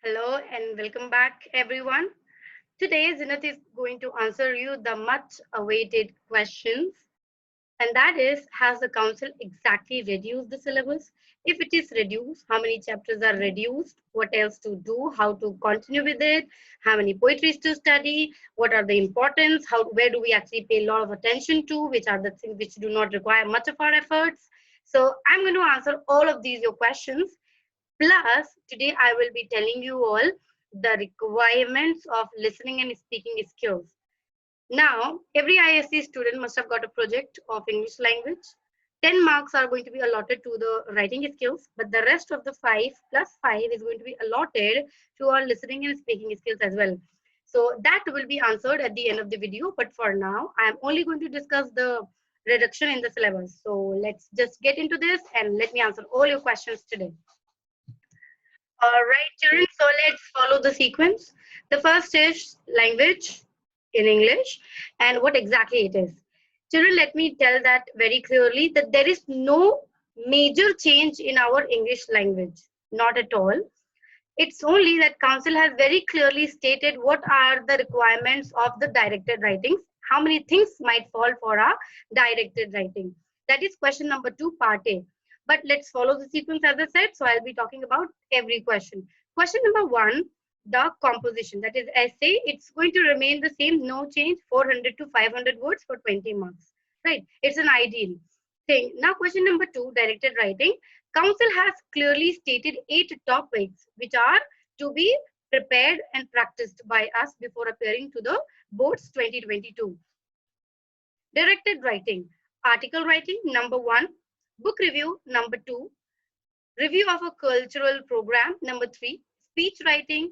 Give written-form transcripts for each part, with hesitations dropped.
Hello and welcome back, everyone. Today, Zinat is going to answer you the much awaited questions, and that is: has the council exactly reduced the syllabus? If it is reduced, how many chapters are reduced? What else to do? How to continue with it? How many poetries to study? What are the importance? Where do we actually pay a lot of attention to? Which are the things which do not require much of our efforts? So, I'm going to answer all of these your questions. Plus, today I will be telling you all the requirements of listening and speaking skills. Now, every ISC student must have got a project of English language. 10 marks are going to be allotted to the writing skills, but the rest of the 5 plus 5 is going to be allotted to our listening and speaking skills as well. So that will be answered at the end of the video. But for now, I am only going to discuss the reduction in the syllabus. So let's just get into this and let me answer all your questions today. All right, children, so let's follow the sequence. The first is language in English and what exactly it is. Children, let me tell that very clearly that there is no major change in our English language, not at all. It's only that council has very clearly stated what are the requirements of the directed writings, how many things might fall for a directed writing. That is question number 2, part A. But let's follow the sequence as I said. So I'll be talking about every question. Question number 1, the composition, that is essay, it's going to remain the same, no change, 400 to 500 words for 20 marks. Right? It's an ideal thing. Now question number 2, directed writing. Council has clearly stated 8 topics which are to be prepared and practiced by us before appearing to the boards 2022. Directed writing, article writing number 1, book review number 2, review of a cultural program number 3, speech writing,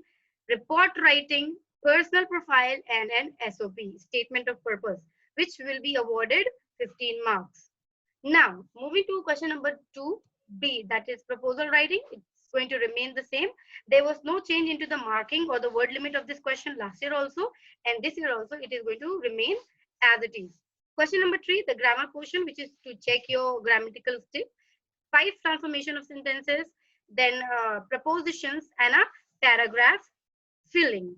report writing, personal profile, and an SOP, statement of purpose, which will be awarded 15 marks. Now, moving to question number 2B, that is proposal writing. It's going to remain the same. There was no change into the marking or the word limit of this question last year also, and this year also it is going to remain as it is. Question number 3, the grammar portion, which is to check your grammatical stick. 5 transformation of sentences, then prepositions and a paragraph filling.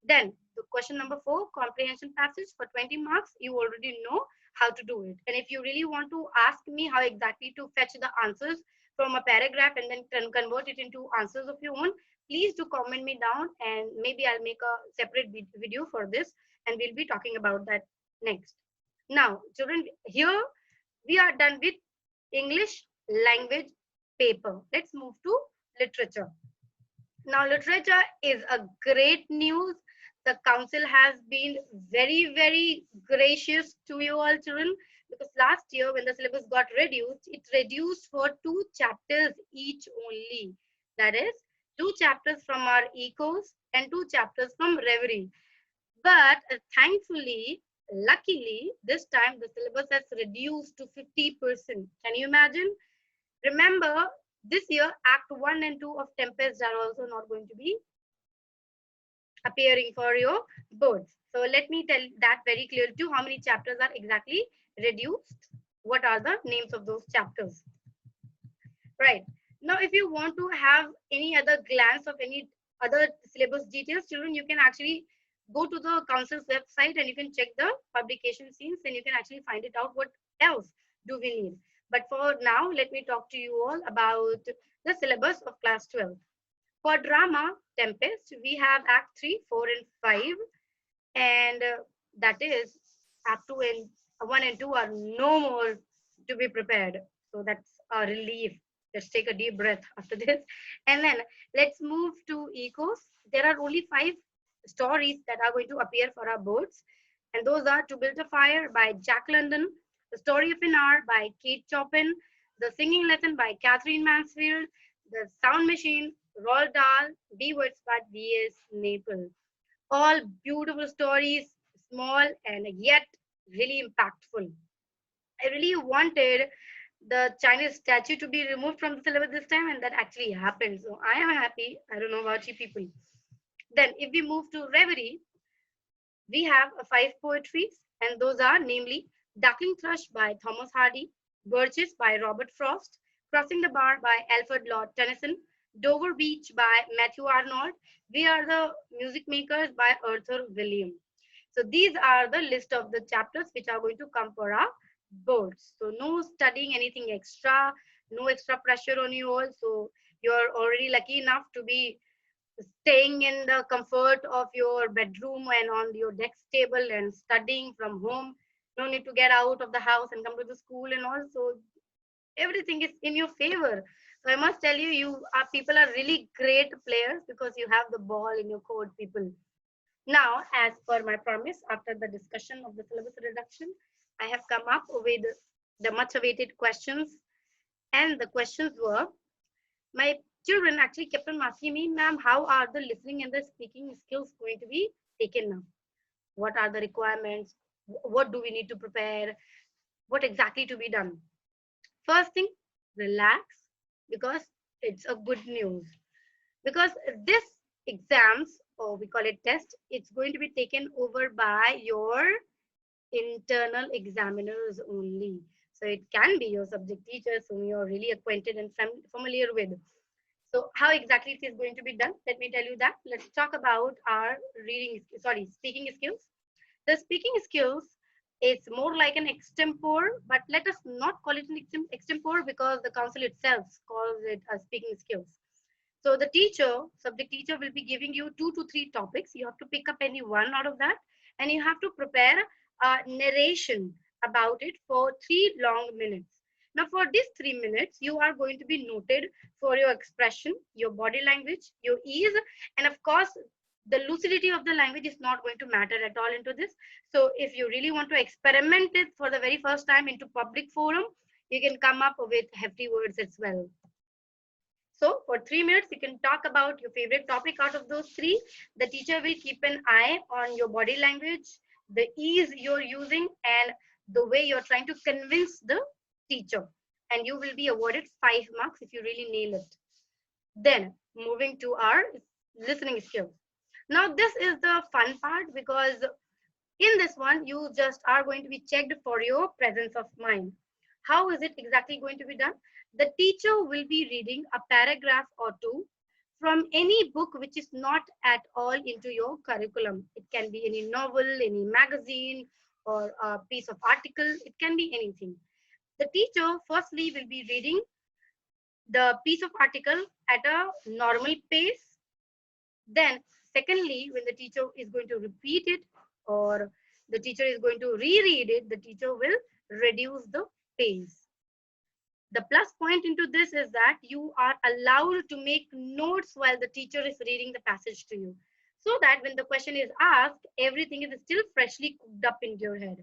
Then the question number 4, comprehension passage for 20 marks. You already know how to do it. And if you really want to ask me how exactly to fetch the answers from a paragraph and then convert it into answers of your own, please do comment me down and maybe I'll make a separate video for this and we'll be talking about that next. Now, children, here we are done with English language paper. Let's move to literature. Now, literature is a great news. The council has been very, very gracious to you all children, because last year when the syllabus got reduced, it reduced for 2 chapters each only. That is 2 chapters from our ecos and 2 chapters from reverie. But thankfully, luckily, this time the syllabus has reduced to 50%. Can you imagine? Remember, this year Act 1 and 2 of Tempest are also not going to be appearing for your boards. So let me tell that very clearly too, how many chapters are exactly reduced, what are the names of those chapters. Right. Now, if you want to have any other glance of any other syllabus details, children, you can actually go to the council's website and you can check the publication scenes and you can actually find it out what else do we need. But for now, let me talk to you all about the syllabus of class 12. For drama, Tempest, we have Act 3, 4 and 5. And that is Act 2 and 1 and 2 are no more to be prepared. So that's a relief. Let's take a deep breath after this. And then let's move to ecos. There are only 5 stories that are going to appear for our boards. And those are To Build a Fire by Jack London, The Story of an Hour by Kate Chopin, The Singing Lesson by Catherine Mansfield, The Sound Machine, Roald Dahl, Be Words by V.S. Maple. All beautiful stories, small and yet really impactful. I really wanted the Chinese statue to be removed from the syllabus this time, and that actually happened. So I am happy. I don't know about you people. Then if we move to reverie, we have 5 poetries, and those are namely Duckling Thrush by Thomas Hardy, Birches by Robert Frost, Crossing the Bar by Alfred Lord Tennyson, Dover Beach by Matthew Arnold, We Are the Music Makers by Arthur William. So these are the list of the chapters which are going to come for our boards. So no studying anything extra, no extra pressure on you all. So you're already lucky enough to be staying in the comfort of your bedroom and on your desk table and studying from home. No need to get out of the house and come to the school and also everything is in your favor. So I must tell you, people are really great players because you have the ball in your court, people. Now, as per my promise, after the discussion of the syllabus reduction, I have come up with the much awaited questions. And the questions were, my children actually kept on asking me, ma'am, how are the listening and the speaking skills going to be taken now? What are the requirements? What do we need to prepare? What exactly to be done? First thing, relax because it's a good news. Because this exams, or we call it test, it's going to be taken over by your internal examiners only. So it can be your subject teachers whom you're really acquainted and familiar with. So how exactly it is going to be done? Let me tell you that. Let's talk about our speaking skills. The speaking skills is more like an extempore, but let us not call it an extempore because the council itself calls it a speaking skills. So the subject teacher will be giving you 2 to 3 topics. You have to pick up any one out of that and you have to prepare a narration about it for 3 long minutes. Now for these 3 minutes, you are going to be noted for your expression, your body language, your ease, and of course, the lucidity of the language is not going to matter at all into this. So if you really want to experiment it for the very first time into public forum, you can come up with hefty words as well. So for 3 minutes, you can talk about your favorite topic out of those 3. The teacher will keep an eye on your body language, the ease you're using, and the way you're trying to convince the teacher. And you will be awarded 5 marks if you really nail it. Then moving to our listening skills. Now this is the fun part because in this one, you just are going to be checked for your presence of mind. How is it exactly going to be done? The teacher will be reading a paragraph or 2 from any book which is not at all into your curriculum. It can be any novel, any magazine, or a piece of article. It can be anything. The teacher firstly will be reading the piece of article at a normal pace. Then secondly, when the teacher is going to repeat it or the teacher is going to reread it, the teacher will reduce the pace. The plus point into this is that you are allowed to make notes while the teacher is reading the passage to you, so that when the question is asked, everything is still freshly cooked up into your head,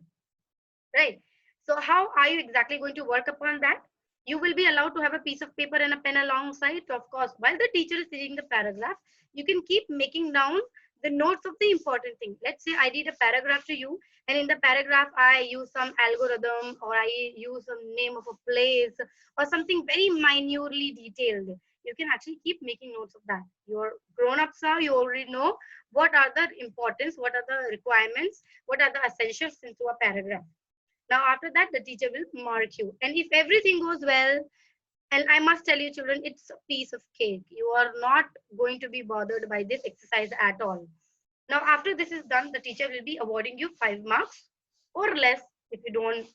right? So how are you exactly going to work upon that? You will be allowed to have a piece of paper and a pen alongside. Of course, while the teacher is reading the paragraph, you can keep making down the notes of the important thing. Let's say I read a paragraph to you, and in the paragraph, I use some algorithm or I use some name of a place or something very minutely detailed. You can actually keep making notes of that. You're grown-ups now, you already know what are the importance, what are the requirements, what are the essentials into a paragraph. Now, after that, the teacher will mark you. And if everything goes well, and I must tell you, children, it's a piece of cake. You are not going to be bothered by this exercise at all. Now, after this is done, the teacher will be awarding you 5 marks or less if you don't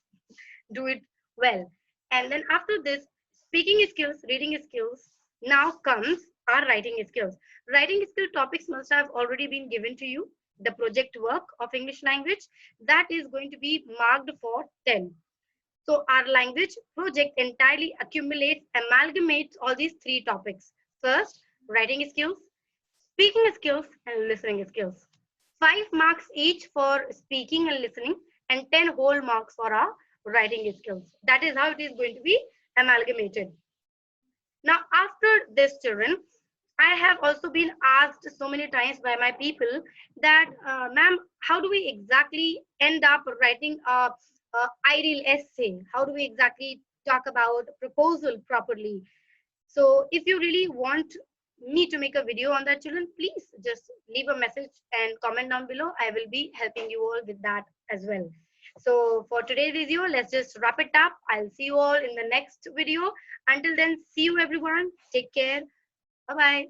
do it well. And then after this, speaking skills, reading skills, now comes our writing skills. Writing skill topics must have already been given to you. The project work of English language, that is going to be marked for 10. So our language project entirely accumulates, amalgamates all these 3 topics. First, writing skills, speaking skills, and listening skills. 5 marks each for speaking and listening, and 10 whole marks for our writing skills. That is how it is going to be amalgamated. Now, after this, children, I have also been asked so many times by my people that, ma'am, how do we exactly end up writing a ideal essay? How do we exactly talk about proposal properly? So if you really want me to make a video on that, children, please just leave a message and comment down below. I will be helping you all with that as well. So for today's video, let's just wrap it up. I'll see you all in the next video. Until then, see you everyone. Take care. Bye-bye.